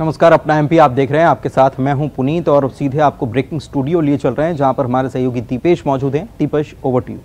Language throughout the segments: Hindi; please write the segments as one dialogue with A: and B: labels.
A: नमस्कार, अपना एमपी आप देख रहे हैं। आपके साथ मैं हूं पुनीत और सीधे आपको ब्रेकिंग स्टूडियो लिए चल रहे हैं, जहां पर हमारे सहयोगी दीपेश मौजूद हैं। Deepesh, over to you.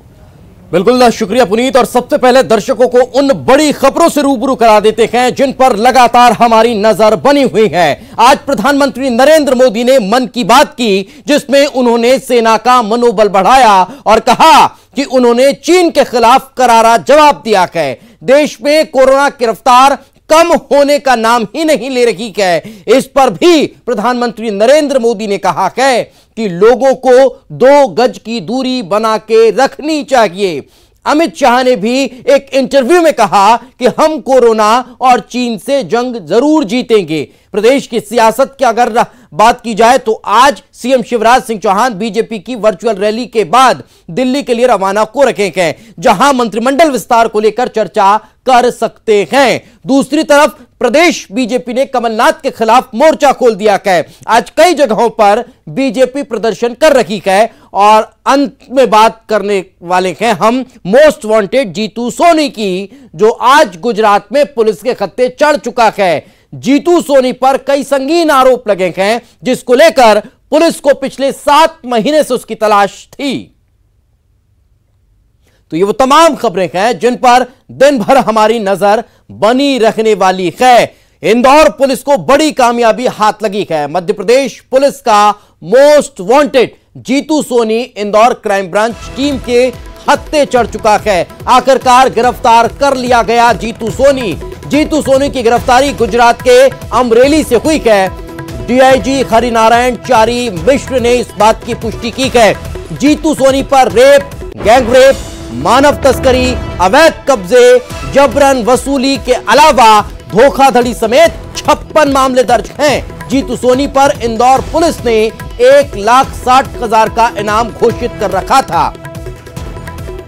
B: बिल्कुल, शुक्रिया पुनीत। और सबसे पहले दर्शकों को उन बड़ी खबरों से रूबरू करा देते हैं जिन पर लगातार हमारी नजर बनी हुई है। आज प्रधानमंत्री नरेंद्र मोदी ने मन की बात की, जिसमें उन्होंने सेना का मनोबल बढ़ाया और कहा कि उन्होंने चीन के खिलाफ करारा जवाब दिया है। देश में कोरोना की रफ्तार कम होने का नाम ही नहीं ले रही है। इस पर भी प्रधानमंत्री नरेंद्र मोदी ने कहा है कि लोगों को 2 गज की दूरी बना के रखनी चाहिए। अमित शाह ने भी एक इंटरव्यू में कहा कि हम कोरोना और चीन से जंग जरूर जीतेंगे। प्रदेश की सियासत की अगर बात की जाए तो आज सीएम शिवराज सिंह चौहान बीजेपी की वर्चुअल रैली के बाद दिल्ली के लिए रवाना हो रखे हैं, जहां मंत्रिमंडल विस्तार को लेकर चर्चा कर सकते हैं। दूसरी तरफ प्रदेश बीजेपी ने कमलनाथ के खिलाफ मोर्चा खोल दिया है। आज कई जगहों पर बीजेपी प्रदर्शन कर रही है और अंत में बात करने वाले हैं हम मोस्ट वांटेड जीतू सोनी की, जो आज गुजरात में पुलिस के खत्ते चढ़ चुका है। जीतू सोनी पर कई संगीन आरोप लगे हैं, जिसको लेकर पुलिस को पिछले 7 महीने से उसकी तलाश थी। तो ये वो तमाम खबरें हैं जिन पर दिन भर हमारी नजर बनी रखने वाली है। इंदौर पुलिस को बड़ी कामयाबी हाथ लगी है। मध्य प्रदेश पुलिस का most wanted Jitu Soni Indore crime branch team के हत्थे चढ़ चुका है। आखिरकार गिरफ्तार कर लिया गया जीतू सोनी। जीतू सोनी की गिरफ्तारी गुजरात के अमरेली से हुई है। डीआईजी हरिनारायण चारी मिश्र ने इस बात की पुष्टि की है। जीतू सोनी पर रेप, गैंग रेप, मानव तस्करी, अवैध कब्जे, जबरन वसूली के अलावा धोखाधड़ी समेत 56 मामले दर्ज हैं। जीतू सोनी पर इंदौर पुलिस ने 1,60,000 का इनाम घोषित कर रखा था।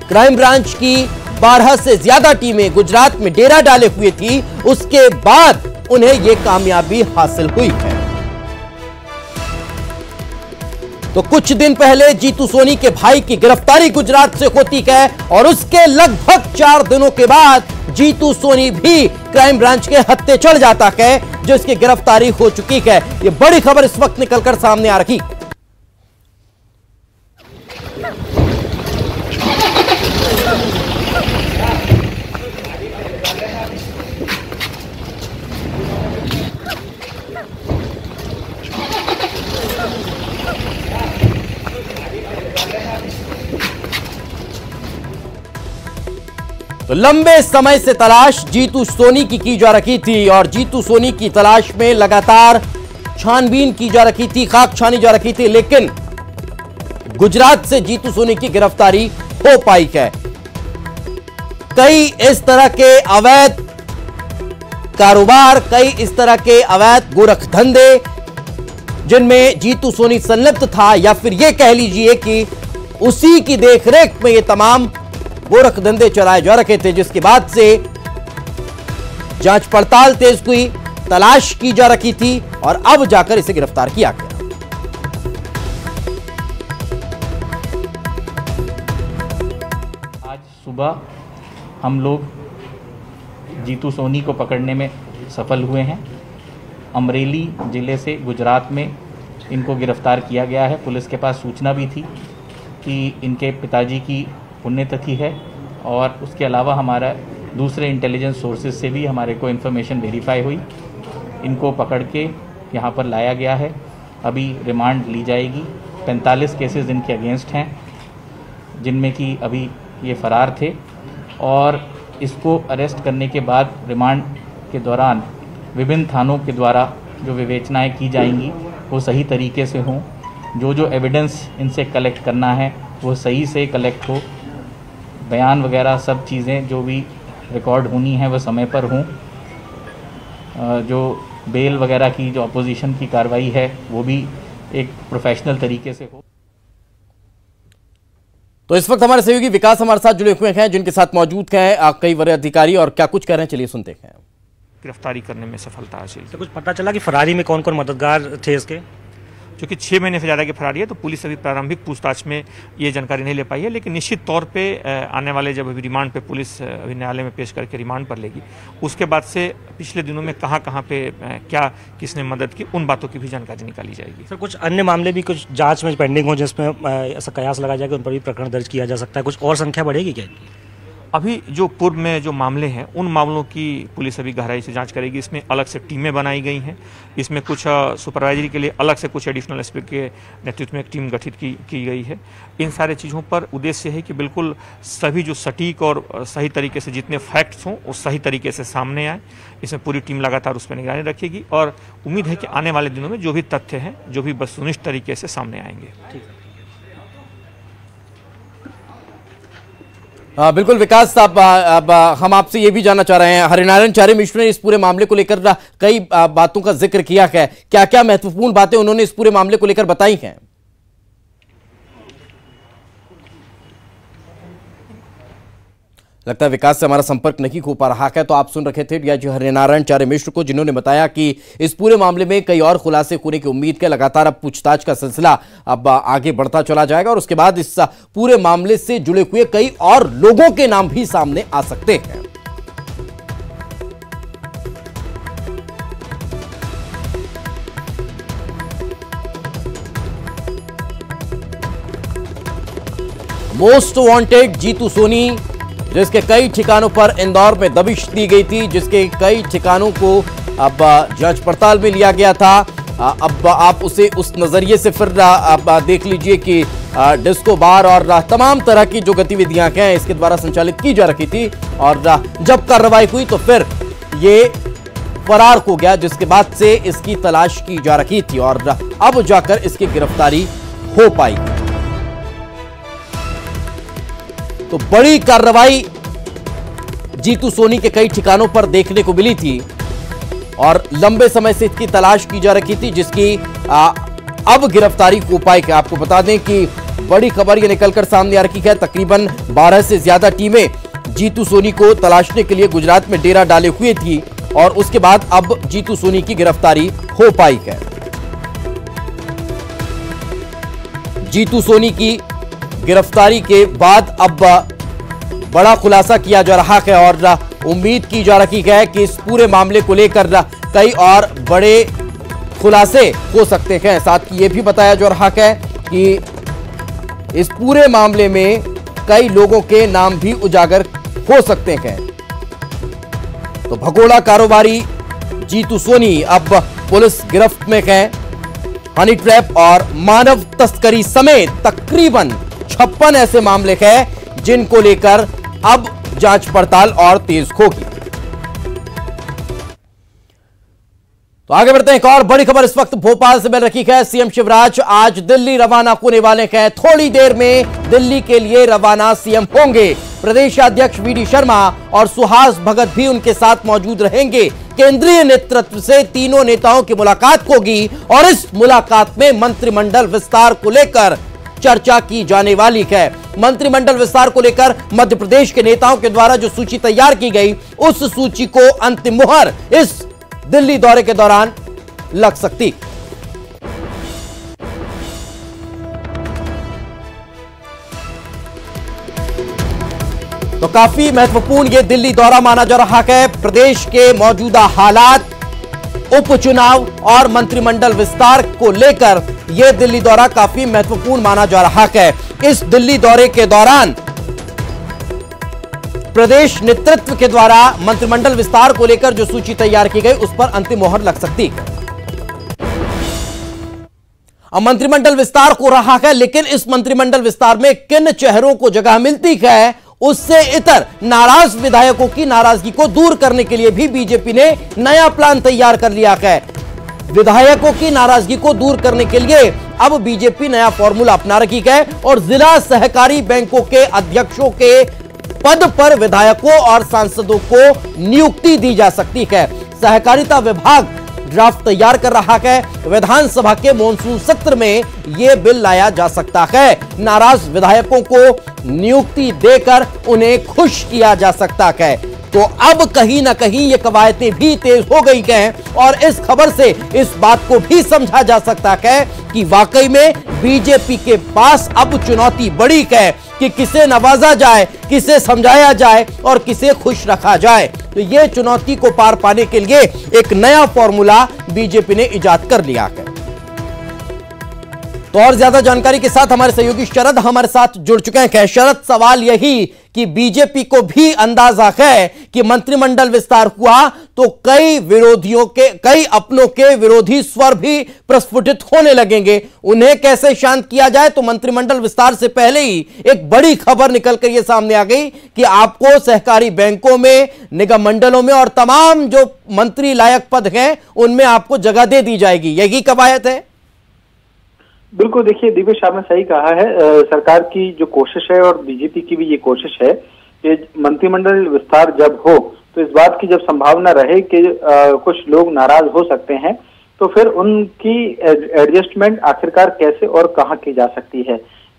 B: क्राइम ब्रांच की 12 से ज्यादा टीमें गुजरात में डेरा डाले हुए थी, उसके बाद उन्हें यह कामयाबी हासिल हुई है। तो कुछ दिन पहले जीतू सोनी के भाई की गिरफ्तारी गुजरात से होती है और उसके लगभग 4 दिनों के बाद जीतू सोनी भी क्राइम ब्रांच के हत्थे चढ़ जाता है, जिसकी गिरफ्तारी हो चुकी है। यह बड़ी खबर इस वक्त निकलकर सामने आ रही। तो लंबे समय से तलाश जीतू सोनी की जा रही थी और जीतू सोनी की तलाश में लगातार छानबीन की जा रही थी, खाक छानी जा रही थी, लेकिन गुजरात से जीतू सोनी की गिरफ्तारी हो पाई है। कई इस तरह के अवैध कारोबार, कई इस तरह के अवैध गोरख धंधे जिनमें जीतू सोनी संलिप्त था, या फिर यह कह लीजिए कि उसी की देखरेख में ये तमाम गोरख धंधे चलाए जा रखे थे, जिसके बाद से जांच पड़ताल तेज हुई, तलाश की जा रही थी और अब जाकर इसे गिरफ्तार किया गया।
C: आज सुबह हम लोग जीतू सोनी को पकड़ने में सफल हुए हैं। अमरेली जिले से गुजरात में इनको गिरफ्तार किया गया है। पुलिस के पास सूचना भी थी कि इनके पिताजी की पुण्यतिथि है और उसके अलावा हमारा दूसरे इंटेलिजेंस सोर्सेज से भी हमारे को इन्फॉर्मेशन वेरीफाई हुई। इनको पकड़ के यहाँ पर लाया गया है। अभी रिमांड ली जाएगी। 45 केसेस इनके अगेंस्ट हैं, जिनमें कि अभी ये फरार थे, और इसको अरेस्ट करने के बाद रिमांड के दौरान विभिन्न थानों के द्वारा जो विवेचनाएं की जाएंगी वो सही तरीके से हों। जो एविडेंस इनसे कलेक्ट करना है वो सही से कलेक्ट हो, बयान वगैरह सब चीज़ें जो भी रिकॉर्ड होनी है वो समय पर हों। जो बेल वगैरह की जो अपोजिशन की कार्रवाई है वो भी एक प्रोफेशनल तरीके से हो।
B: तो इस वक्त हमारे सहयोगी विकास हमारे साथ जुड़े हुए हैं, जिनके साथ मौजूद हैं कई वरीय अधिकारी, और क्या कुछ कह रहे हैं चलिए सुनते हैं।
D: गिरफ्तारी करने में सफलता हासिल।
E: तो कुछ पता चला कि फरारी में कौन कौन मददगार थे इसके?
D: क्योंकि 6 महीने से ज़्यादा की फरारी है तो पुलिस अभी प्रारंभिक पूछताछ में ये जानकारी नहीं ले पाई है, लेकिन निश्चित तौर पे आने वाले जब अभी रिमांड पे पुलिस अभी न्यायालय में पेश करके रिमांड पर लेगी, उसके बाद से पिछले दिनों में कहाँ कहाँ पे क्या किसने मदद की, उन बातों की भी जानकारी निकाली जाएगी।
E: सर, कुछ अन्य मामले भी कुछ जांच में पेंडिंग हो जिसमें ऐसा कयास लगाया जाए कि उन पर भी प्रकरण दर्ज किया जा सकता है, कुछ और संख्या बढ़ेगी क्या?
D: अभी जो पूर्व में जो मामले हैं उन मामलों की पुलिस अभी गहराई से जांच करेगी। इसमें अलग से टीमें बनाई गई हैं, इसमें कुछ सुपरवाइजरी के लिए अलग से कुछ एडिशनल एसपी के नेतृत्व में एक टीम गठित की गई है। इन सारे चीज़ों पर उद्देश्य है कि बिल्कुल सभी जो सटीक और सही तरीके से जितने फैक्ट्स हों वो सही तरीके से सामने आए। इसमें पूरी टीम लगातार उस पर निगरानी रखेगी और उम्मीद है कि आने वाले दिनों में जो भी तथ्य हैं, जो भी वस्तुनिष्ठ तरीके से सामने आएंगे।
B: बिल्कुल विकास साहब, अब हम आपसे ये भी जानना चाह रहे हैं, हरिनारायण चारे मिश्र ने इस पूरे मामले को लेकर कई बातों का जिक्र किया है, क्या क्या महत्वपूर्ण बातें उन्होंने इस पूरे मामले को लेकर बताई हैं? लगता है विकास से हमारा संपर्क नहीं हो पा रहा है। तो आप सुन रखे थे डीआईजी हरिनारायण चारे मिश्र को, जिन्होंने बताया कि इस पूरे मामले में कई और खुलासे होने की उम्मीद है। लगातार अब पूछताछ का सिलसिला अब आगे बढ़ता चला जाएगा और उसके बाद इस पूरे मामले से जुड़े हुए कई और लोगों के नाम भी सामने आ सकते हैं। मोस्ट वांटेड जीतू सोनी, जिसके कई ठिकानों पर इंदौर में दबिश दी गई थी, जिसके कई ठिकानों को अब जांच पड़ताल में लिया गया था। अब आप उसे उस नजरिए से फिर अब देख लीजिए कि डिस्को बार और तमाम तरह की जो गतिविधियां हैं इसके द्वारा संचालित की जा रही थी और जब कार्रवाई हुई तो फिर ये फरार हो गया, जिसके बाद से इसकी तलाश की जा रही थी और अब जाकर इसकी गिरफ्तारी हो पाई। तो बड़ी कार्रवाई जीतू सोनी के कई ठिकानों पर देखने को मिली थी और लंबे समय से इसकी तलाश की जा रही थी, जिसकी अब गिरफ्तारी हो पाई। आपको बता दें कि बड़ी खबर ये निकलकर सामने आ रही है, तकरीबन 12 से ज्यादा टीमें जीतू सोनी को तलाशने के लिए गुजरात में डेरा डाले हुए थी और उसके बाद अब जीतू सोनी की गिरफ्तारी हो पाई है। जीतू सोनी की गिरफ्तारी के बाद अब बड़ा खुलासा किया जा रहा है और उम्मीद की जा रही है कि इस पूरे मामले को लेकर कई और बड़े खुलासे हो सकते हैं। साथ ही ये भी बताया जा रहा है कि इस पूरे मामले में कई लोगों के नाम भी उजागर हो सकते हैं। तो भगोड़ा कारोबारी जीतू सोनी अब पुलिस गिरफ्त में है। हनी ट्रैप और मानव तस्करी समेत तकरीबन 56 ऐसे मामले हैं जिनको लेकर अब जांच पड़ताल और तेज होगी। तो आगे बढ़ते हैं, एक और बड़ी खबर इस वक्त भोपाल से मिल रही है। सीएम शिवराज आज दिल्ली रवाना होने वाले हैं। थोड़ी देर में दिल्ली के लिए रवाना सीएम होंगे। प्रदेश अध्यक्ष वीडी शर्मा और सुहास भगत भी उनके साथ मौजूद रहेंगे। केंद्रीय नेतृत्व से तीनों नेताओं की मुलाकात होगी और इस मुलाकात में मंत्रिमंडल विस्तार को लेकर चर्चा की जाने वाली है। मंत्रिमंडल विस्तार को लेकर मध्य प्रदेश के नेताओं के द्वारा जो सूची तैयार की गई, उस सूची को अंतिम मुहर इस दिल्ली दौरे के दौरान लग सकती। तो काफी महत्वपूर्ण यह दिल्ली दौरा माना जा रहा है। प्रदेश के मौजूदा हालात, उपचुनाव और मंत्रिमंडल विस्तार को लेकर यह दिल्ली दौरा काफी महत्वपूर्ण माना जा रहा है। इस दिल्ली दौरे के दौरान प्रदेश नेतृत्व के द्वारा मंत्रिमंडल विस्तार को लेकर जो सूची तैयार की गई, उस पर अंतिम मोहर लग सकती है। अब मंत्रिमंडल विस्तार हो रहा है, लेकिन इस मंत्रिमंडल विस्तार में किन चेहरों को जगह मिलती है, उससे इतर नाराज विधायकों की नाराजगी को दूर करने के लिए भी बीजेपी ने नया प्लान तैयार कर लिया है। विधायकों की नाराजगी को दूर करने के लिए अब बीजेपी नया फॉर्मूला अपना रही है और जिला सहकारी बैंकों के अध्यक्षों के पद पर विधायकों और सांसदों को नियुक्ति दी जा सकती है। सहकारिता विभाग ड्राफ्ट तैयार कर रहा है। विधानसभा के मॉनसून सत्र में यह बिल लाया जा सकता है। नाराज विधायकों को नियुक्ति देकर उन्हें खुश किया जा सकता है। तो अब कहीं ना कहीं ये कवायतें भी तेज हो गई हैं और इस खबर से इस बात को भी समझा जा सकता है कि वाकई में बीजेपी के पास अब चुनौती बड़ी है कि किसे नवाजा जाए, किसे समझाया जाए और किसे खुश रखा जाए। तो ये चुनौती को पार पाने के लिए एक नया फॉर्मूला बीजेपी ने इजाद कर लिया है। तो और ज्यादा जानकारी के साथ हमारे सहयोगी शरद हमारे साथ जुड़ चुके हैं। शरद, सवाल यही कि बीजेपी को भी अंदाजा है कि मंत्रिमंडल विस्तार हुआ तो कई विरोधियों के, कई अपनों के विरोधी स्वर भी प्रस्फुटित होने लगेंगे। उन्हें कैसे शांत किया जाए? तो मंत्रिमंडल विस्तार से पहले ही एक बड़ी खबर निकलकर यह सामने आ गई कि आपको सहकारी बैंकों में, निगम मंडलों में और तमाम जो मंत्री लायक पद हैं उनमें आपको जगह दे दी जाएगी। यही कवायद है।
F: बिल्कुल, देखिए दिपेश, आपने सही कहा है। सरकार की जो कोशिश है और बीजेपी की भी ये कोशिश है कि मंत्रिमंडल विस्तार जब हो तो इस बात की जब संभावना रहे कि कुछ लोग नाराज हो सकते हैं तो फिर उनकी एडजस्टमेंट आखिरकार कैसे और कहां की जा सकती है।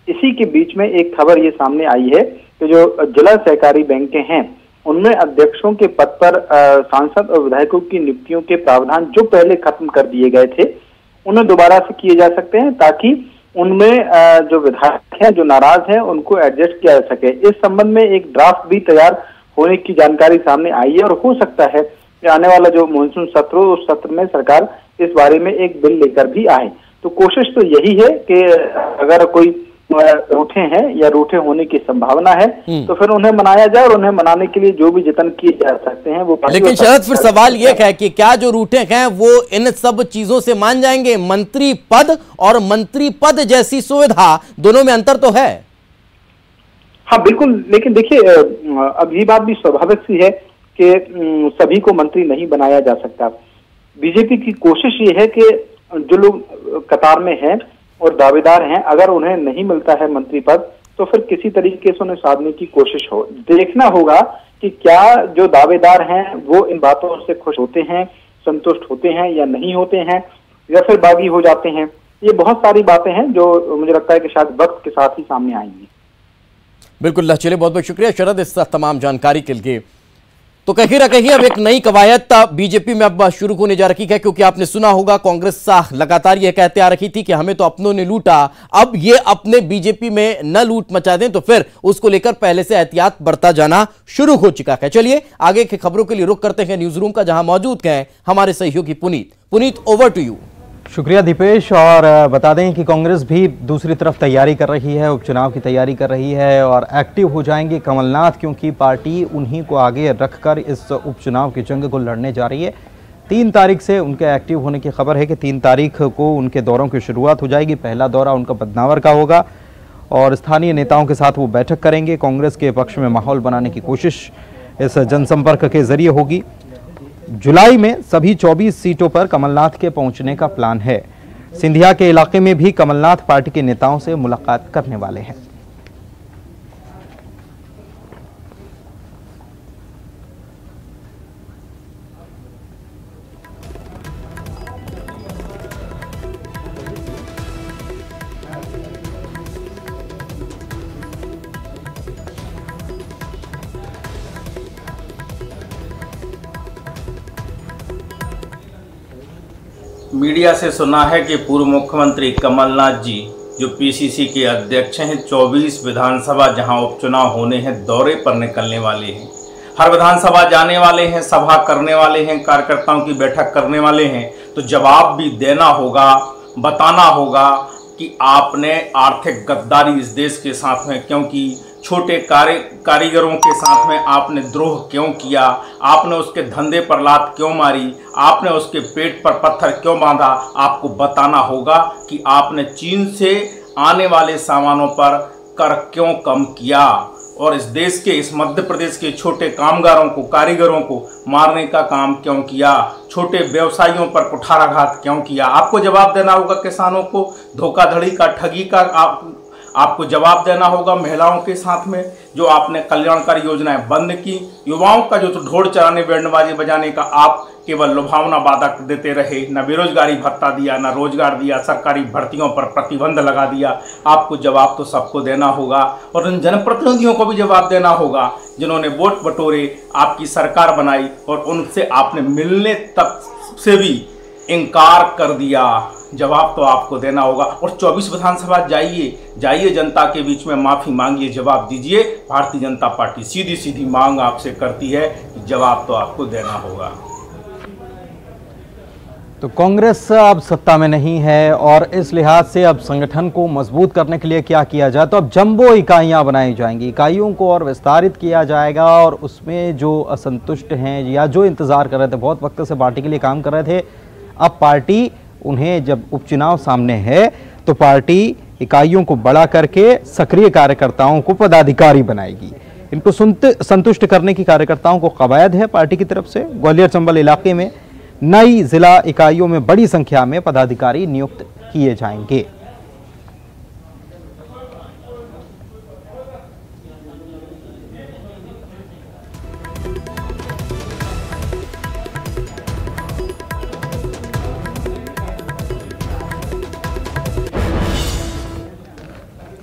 F: इसी के बीच में एक खबर ये सामने आई है कि जो जिला सहकारी बैंकें हैं उनमें अध्यक्षों के पद पर सांसद और विधायकों की नियुक्तियों के प्रावधान जो पहले खत्म कर दिए गए थे उन्हें दोबारा से किए जा सकते हैं ताकि उनमें जो विधायक हैं जो नाराज हैं उनको एडजस्ट किया जा सके। इस संबंध में एक ड्राफ्ट भी तैयार होने की जानकारी सामने आई है और हो सकता है कि आने वाला जो मानसून सत्र हो उस सत्र में सरकार इस बारे में एक बिल लेकर भी आए। तो कोशिश तो यही है कि अगर कोई रूठे हैं या रूठे होने की संभावना है तो फिर उन्हें मनाया जाए और उन्हें मनाने के लिए जो भी जतन किए जा सकते हैं वो।
B: लेकिन शरद, फिर सवाल ये है कि क्या जो रूठे हैं वो इन सब चीजों से मान जाएंगे? मंत्री पद और मंत्री पद जैसी सुविधा, दोनों में अंतर तो है।
F: हाँ बिल्कुल, लेकिन देखिए अब ये बात भी स्वाभाविक सी है कि सभी को मंत्री नहीं बनाया जा सकता। बीजेपी की कोशिश ये है कि जो लोग कतार में हैं और दावेदार हैं, अगर उन्हें नहीं मिलता है मंत्री पद तो फिर किसी तरीके से उन्हें साधने की कोशिश हो। देखना होगा कि क्या जो दावेदार हैं वो इन बातों से खुश होते हैं, संतुष्ट होते हैं या नहीं होते हैं या फिर बागी हो जाते हैं। ये बहुत सारी बातें हैं जो मुझे लगता है कि शायद वक्त के साथ ही सामने आएंगी।
B: बिल्कुल, चलिए बहुत बहुत शुक्रिया शरद इस तमाम जानकारी के लिए। तो कहीं ना कहीं अब एक नई कवायद बीजेपी में अब शुरू होने जा रही है, क्योंकि आपने सुना होगा कांग्रेस लगातार यह कहते आ रही थी कि हमें तो अपनों ने लूटा, अब ये अपने बीजेपी में न लूट मचा दें, तो फिर उसको लेकर पहले से एहतियात बरता जाना शुरू हो चुका है। चलिए आगे की खबरों के लिए रुख करते हैं न्यूज रूम का, जहां मौजूद हैं हमारे सहयोगी पुनीत, ओवर टू यू।
A: शुक्रिया दीपेश। और बता दें कि कांग्रेस भी दूसरी तरफ तैयारी कर रही है, उपचुनाव की तैयारी कर रही है और एक्टिव हो जाएंगे कमलनाथ, क्योंकि पार्टी उन्हीं को आगे रखकर इस उपचुनाव की जंग को लड़ने जा रही है। 3 तारीख से उनके एक्टिव होने की खबर है कि 3 तारीख को उनके दौरों की शुरुआत हो जाएगी। पहला दौरा उनका बदनावर का होगा और स्थानीय नेताओं के साथ वो बैठक करेंगे। कांग्रेस के पक्ष में माहौल बनाने की कोशिश इस जनसंपर्क के जरिए होगी। जुलाई में सभी 24 सीटों पर कमलनाथ के पहुंचने का प्लान है। सिंधिया के इलाके में भी कमलनाथ पार्टी के नेताओं से मुलाकात करने वाले हैं।
G: मीडिया से सुना है कि पूर्व मुख्यमंत्री कमलनाथ जी जो पीसीसी के अध्यक्ष हैं 24 विधानसभा जहां उपचुनाव होने हैं दौरे पर निकलने वाले हैं। हर विधानसभा जाने वाले हैं, सभा करने वाले हैं, कार्यकर्ताओं की बैठक करने वाले हैं। तो जवाब भी देना होगा, बताना होगा कि आपने आर्थिक गद्दारी इस देश के साथ में क्यों की, छोटे कारीगरों के साथ में आपने द्रोह क्यों किया, आपने उसके धंधे पर लात क्यों मारी, आपने उसके पेट पर पत्थर क्यों बांधा। आपको बताना होगा कि आपने चीन से आने वाले सामानों पर कर क्यों कम किया और इस देश के, इस मध्य प्रदेश के छोटे कामगारों को, कारीगरों को मारने का काम क्यों किया, छोटे व्यवसायियों पर कुठाराघात क्यों किया। आपको जवाब देना होगा किसानों को धोखाधड़ी का, ठगी का आपको जवाब देना होगा महिलाओं के साथ में जो आपने कल्याणकारी योजनाएं बंद की, युवाओं का जो ढोल चलाने बैंडबाजी बजाने का आप केवल लुभावना वादा देते रहे, न बेरोजगारी भत्ता दिया, न रोजगार दिया, सरकारी भर्तियों पर प्रतिबंध लगा दिया। आपको जवाब तो सबको देना होगा और उन जनप्रतिनिधियों को भी जवाब देना होगा जिन्होंने वोट बटोरे आपकी सरकार बनाई और उनसे आपने मिलने तक से भी इनकार कर दिया। जवाब तो आपको देना होगा और 24 विधानसभा जाइए जनता के बीच में माफी मांगिए, जवाब दीजिए। भारतीय जनता पार्टी सीधी सीधी मांग आपसे करती है कि जवाब तो आपको देना होगा।
A: तो कांग्रेस अब सत्ता में नहीं है और इस लिहाज से अब संगठन को मजबूत करने के लिए क्या किया जाए, तो अब जंबो इकाइयां बनाई जाएंगी, इकाइयों को और विस्तारित किया जाएगा और उसमें जो असंतुष्ट हैं या जो इंतजार कर रहे थे, बहुत वक्त से पार्टी के लिए काम कर रहे थे, अब पार्टी उन्हें जब उपचुनाव सामने है तो पार्टी इकाइयों को बड़ा करके सक्रिय कार्यकर्ताओं को पदाधिकारी बनाएगी। इनको संतुष्ट करने की कार्यकर्ताओं को कवायद है पार्टी की तरफ से। ग्वालियर चंबल इलाके में नई जिला इकाइयों में बड़ी संख्या में पदाधिकारी नियुक्त किए जाएंगे।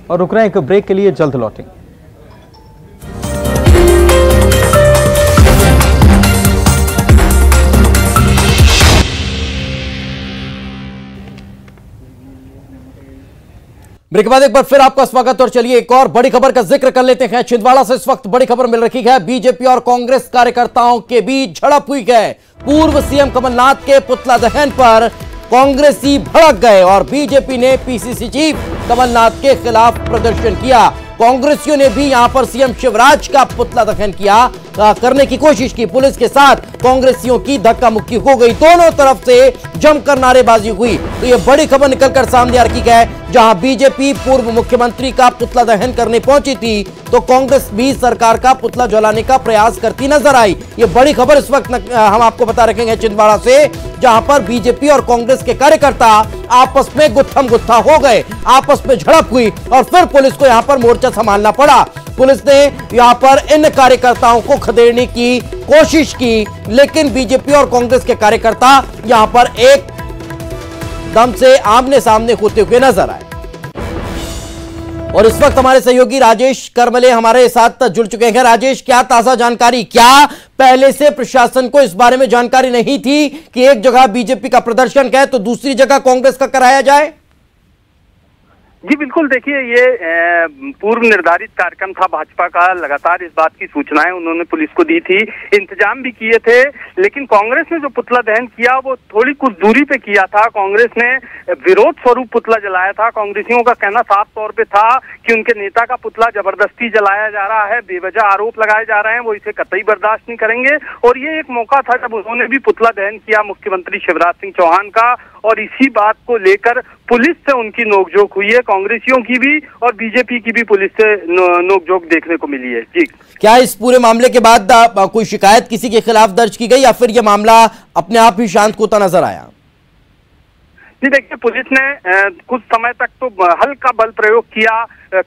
A: और रुक रहे हैं एक ब्रेक के लिए, जल्द लौटेंगे।
B: ब्रेक के बाद एक बार फिर आपका स्वागत और चलिए एक और बड़ी खबर का जिक्र कर लेते हैं। छिंदवाड़ा से इस वक्त बड़ी खबर मिल रही है। बीजेपी और कांग्रेस कार्यकर्ताओं के बीच झड़प हुई है। पूर्व सीएम कमलनाथ के पुतला दहन पर कांग्रेसी भड़क गए और बीजेपी ने पीसीसी चीफ कमलनाथ के खिलाफ प्रदर्शन किया। कांग्रेसियों ने भी यहां पर सीएम शिवराज का पुतला दहन करने की कोशिश की। पुलिस के साथ कांग्रेसियों की धक्का मुक्की हो गई, दोनों तरफ से जमकर नारेबाजी हुई। तो यह बड़ी खबर निकलकर सामने आ रही है, जहां बीजेपी पूर्व मुख्यमंत्री का पुतला दहन करने पहुंची थी तो कांग्रेस भी सरकार का पुतला जलाने का प्रयास करती नजर आई। ये बड़ी खबर इस वक्त हम आपको बता रखेंगे छिंदवाड़ा से, जहां पर बीजेपी और कांग्रेस के कार्यकर्ता आपस में गुत्थम गुत्था हो गए, आपस में झड़प हुई और फिर पुलिस को यहां पर मोर्चा संभालना पड़ा। पुलिस ने यहां पर इन कार्यकर्ताओं को खदेड़ने की कोशिश की, लेकिन बीजेपी और कांग्रेस के कार्यकर्ता यहां पर एक दम से आमने सामने होते हुए नजर आए। और इस वक्त हमारे सहयोगी राजेश करमले हमारे साथ जुड़ चुके हैं। राजेश, क्या ताजा जानकारी, क्या पहले से प्रशासन को इस बारे में जानकारी नहीं थी कि एक जगह बीजेपी का प्रदर्शन है तो दूसरी जगह कांग्रेस का कराया जाए?
H: जी बिल्कुल, देखिए ये पूर्व निर्धारित कार्यक्रम था भाजपा का। लगातार इस बात की सूचनाएं उन्होंने पुलिस को दी थी, इंतजाम भी किए थे, लेकिन कांग्रेस ने जो पुतला दहन किया वो थोड़ी कुछ दूरी पे किया था। कांग्रेस ने विरोध स्वरूप पुतला जलाया था। कांग्रेसियों का कहना साफ तौर पे था कि उनके नेता का पुतला जबरदस्ती जलाया जा रहा है, बेवजह आरोप लगाए जा रहे हैं, वो इसे कतई बर्दाश्त नहीं करेंगे। और ये एक मौका था जब उन्होंने भी पुतला दहन किया मुख्यमंत्री शिवराज सिंह चौहान का, और इसी बात को लेकर पुलिस से उनकी नोकझोंक हुई है। कांग्रेसियों की भी और बीजेपी की भी पुलिस से नोकझोंक देखने को मिली है। जी,
B: क्या इस पूरे मामले के बाद कोई शिकायत किसी के खिलाफ दर्ज की गई या फिर यह मामला अपने आप ही शांत होता नजर आया?
H: जी देखिए, पुलिस ने कुछ समय तक तो हल्का बल प्रयोग किया,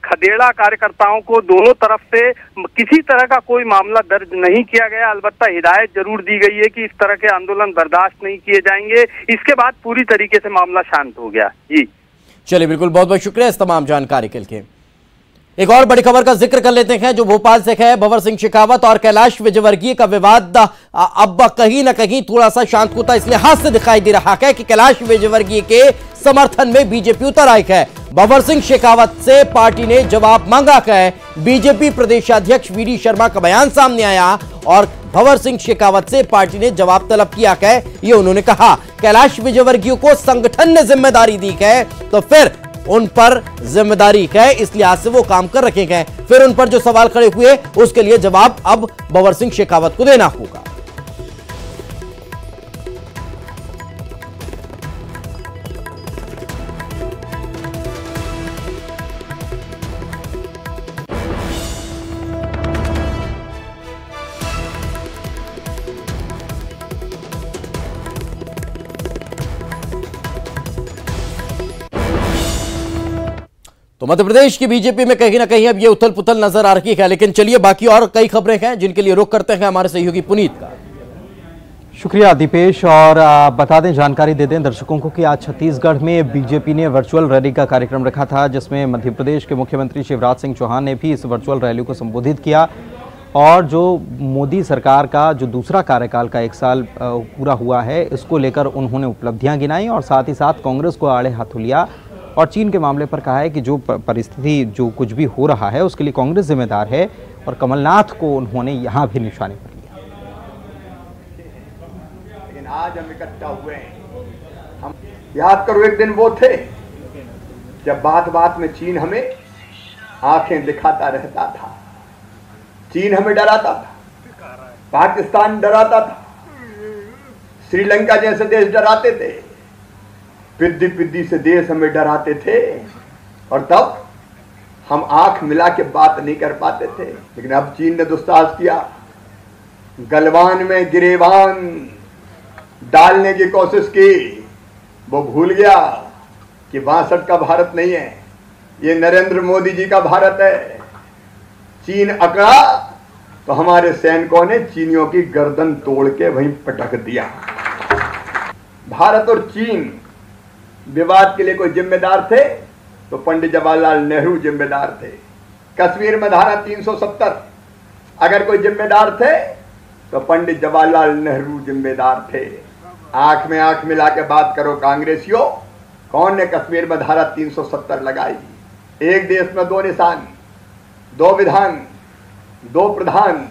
H: खदेड़ा कार्यकर्ताओं को। दोनों तरफ से किसी तरह का कोई मामला दर्ज नहीं किया गया। अलबत्ता हिदायत जरूर दी गई है कि इस तरह के आंदोलन बर्दाश्त नहीं किए जाएंगे। इसके बाद पूरी तरीके से मामला शांत हो गया। जी
B: चलिए, बिल्कुल, बहुत बहुत शुक्रिया इस तमाम जानकारी के लिए। एक और बड़ी खबर का जिक्र कर लेते हैं जो भोपाल से है। भंवर सिंह शेखावत और कैलाश विजयवर्गीय का विवाद अब कहीं ना कहीं थोड़ा सा शांत होता इस लिहाज से दिखाई दे रहा है कि कैलाश विजयवर्गीय के समर्थन में बीजेपी उतर आई है। भंवर सिंह शेखावत से पार्टी ने जवाब मांगा है। बीजेपी प्रदेशाध्यक्ष वीडी शर्मा का बयान सामने आया और भंवर सिंह शेखावत से पार्टी ने जवाब तलब किया है। ये उन्होंने कहा कैलाश विजयवर्गीय को संगठन ने जिम्मेदारी दी है तो फिर उन पर जिम्मेदारी है, इस लिहाज से वो काम कर रखे गए। फिर उन पर जो सवाल खड़े हुए उसके लिए जवाब अब भंवर सिंह शेखावत को देना होगा। तो मध्य प्रदेश की बीजेपी में कहीं ना कहीं अब ये उथल पुथल नजर आ रही है, लेकिन चलिए बाकी और कई खबरें हैं जिनके लिए रुख करते हैं हमारे सहयोगी पुनीत का।
A: शुक्रिया दीपेश। और बता दें, जानकारी दे दें दर्शकों को कि आज छत्तीसगढ़ में बीजेपी ने वर्चुअल रैली का कार्यक्रम रखा था, जिसमें मध्य प्रदेश के मुख्यमंत्री शिवराज सिंह चौहान ने भी इस वर्चुअल रैली को संबोधित किया। और जो मोदी सरकार का जो दूसरा कार्यकाल का 1 साल पूरा हुआ है, इसको लेकर उन्होंने उपलब्धियां गिनाई और साथ ही साथ कांग्रेस को आड़े हाथों लिया और चीन के मामले पर कहा है कि जो परिस्थिति जो कुछ भी हो रहा है उसके लिए कांग्रेस जिम्मेदार है। और कमलनाथ को उन्होंने यहाँ भी निशाने पर लिया।
I: लेकिन आज हम इकट्ठा हुए हैं, हम याद करो एक दिन वो थे जब बात बात में चीन हमें आंखें दिखाता रहता था, चीन हमें डराता था, पाकिस्तान डराता था, श्रीलंका जैसे देश डराते थे, पिद्दी पिद्दी से देश हमें डराते थे और तब हम आंख मिला के बात नहीं कर पाते थे। लेकिन अब चीन ने दुस्साहस किया, गलवान में गिरेबान डालने की कोशिश की। वो भूल गया कि 62 का भारत नहीं है, ये नरेंद्र मोदी जी का भारत है। चीन अकड़ा तो हमारे सैनिकों ने चीनियों की गर्दन तोड़ के वहीं पटक दिया। भारत और चीन विवाद के लिए कोई जिम्मेदार थे तो पंडित जवाहरलाल नेहरू जिम्मेदार थे। कश्मीर में धारा 370 अगर कोई जिम्मेदार थे तो पंडित जवाहरलाल नेहरू जिम्मेदार थे। आंख में आंख मिला के बात करो कांग्रेसियों, कौन ने कश्मीर में धारा 370 लगाई? एक देश में 2 निशान, 2 विधान, 2 प्रधान,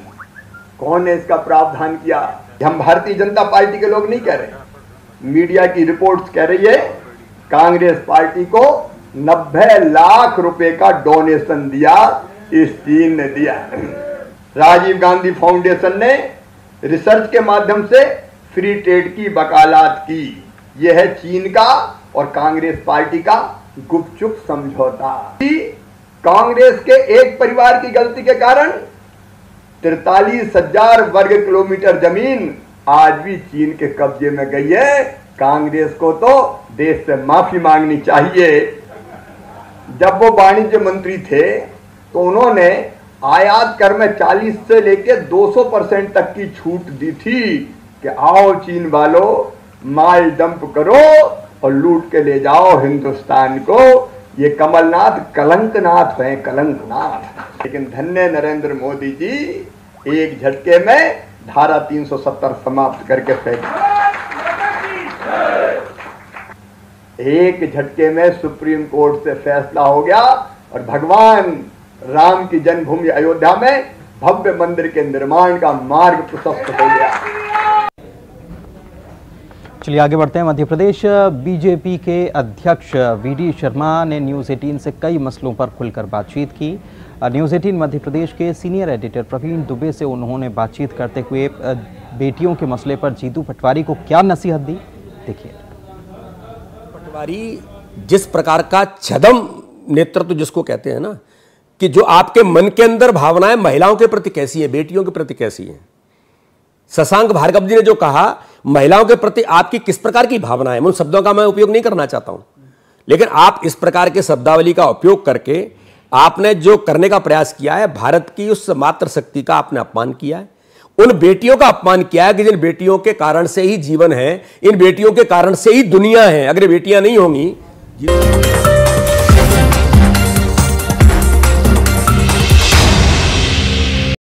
I: कौन ने इसका प्रावधान किया? हम भारतीय जनता पार्टी के लोग नहीं कह रहे, मीडिया की रिपोर्ट्स कह रही है कांग्रेस पार्टी को 90 लाख रुपए का डोनेशन दिया, इस चीन ने दिया। राजीव गांधी फाउंडेशन ने रिसर्च के माध्यम से फ्री ट्रेड की वकालत की। यह है चीन का और कांग्रेस पार्टी का गुपचुप समझौता। कांग्रेस के एक परिवार की गलती के कारण 43,000 वर्ग किलोमीटर जमीन आज भी चीन के कब्जे में गई है। कांग्रेस को तो देश से माफी मांगनी चाहिए। जब वो वाणिज्य मंत्री थे तो उन्होंने आयात कर में 40 से लेकर 200% तक की छूट दी थी कि आओ चीन वालों, माल डंप करो और लूट के ले जाओ हिंदुस्तान को। ये कमलनाथ कलंकनाथ हैं, कलंकनाथ। लेकिन धन्य नरेंद्र मोदी जी एक झटके में धारा 370 समाप्त करके फेंक, एक झटके में सुप्रीम कोर्ट से फैसला हो गया और भगवान राम की जन्मभूमि अयोध्या में भव्य मंदिर के निर्माण का मार्ग प्रशस्त हो गया।
A: चलिए आगे बढ़ते हैं। मध्य प्रदेश बीजेपी के अध्यक्ष वीडी शर्मा ने न्यूज़ 18 से कई मसलों पर खुलकर बातचीत की। न्यूज़ 18 मध्य प्रदेश के सीनियर एडिटर प्रवीण दुबे से उन्होंने बातचीत करते हुए बेटियों के मसले पर जीतू पटवारी को क्या नसीहत दी, देखिए।
J: पटवारी जिस प्रकार का छदम नेतृत्व जिसको कहते हैं ना, कि जो आपके मन के अंदर भावनाएं महिलाओं के प्रति कैसी है, बेटियों के प्रति कैसी है। शशांक भार्गव जी ने जो कहा महिलाओं के प्रति आपकी किस प्रकार की भावनाएं, उन शब्दों का मैं उपयोग नहीं करना चाहता हूं, लेकिन आप इस प्रकार के शब्दावली का उपयोग करके आपने जो करने का प्रयास किया है, भारत की उस मातृ शक्ति का आपने अपमान किया है, उन बेटियों का अपमान किया है कि जिन बेटियों के कारण से ही जीवन है, इन बेटियों के कारण से ही दुनिया है। अगर बेटियां नहीं होंगी